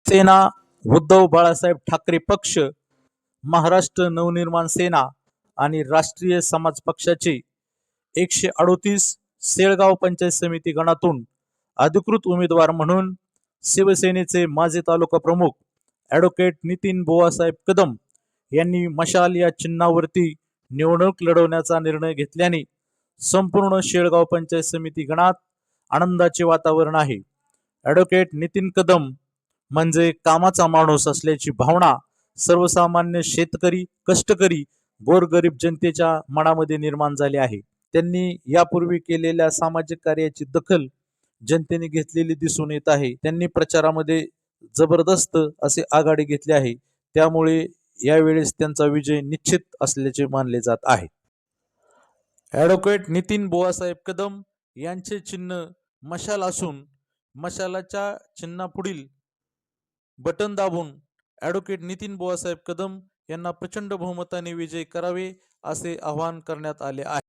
सेना, उद्धव बाळासाहेब ठाकरे पक्ष, महाराष्ट्र नवनिर्माण सेना आणि राष्ट्रीय समाज पक्षाचे 138 सेळगाव पंचायत समिती गणातून अधिकृत उमेदवार म्हणून शिवसेनेचे माजी तालुका प्रमुख ॲडव्होकेट नितीन बुवासाहेब कदम यांनी मशाल या चिन्हावरती निवडणूक लढवण्याचा निर्णय घेतल्याने संपूर्ण शेळगाव पंचायत समिती गणात आनंदाचे वातावरण आहे। ॲडव्होकेट नितीन कदम म्हणजे कामाचा माणूस असल्याची भावना सर्वसामान्य शेतकरी, कष्टकरी, गोरगरीब जनतेच्या मनामध्ये निर्माण झाली आहे। त्यांनी यापूर्वी केलेल्या सामाजिक कार्याची दखल जनतेने घेतलेली दिसून येत आहे। त्यांनी प्रचारामध्ये जबरदस्त असे आघाडी घेतली आहे, त्यामुळे यावेळेस त्यांचा विजय निश्चित असल्याचे मानले जात आहे। ॲडव्होकेट नितीन बुवासाहेब कदम यांचे चिन्ह मशाल असून मशालाच्या चिन्हापुढील बटन दाबून ॲडव्होकेट नितीन बुवासाहेब कदम यांना प्रचंड बहुमताने विजय करावे असे आवाहन करण्यात आले आहे।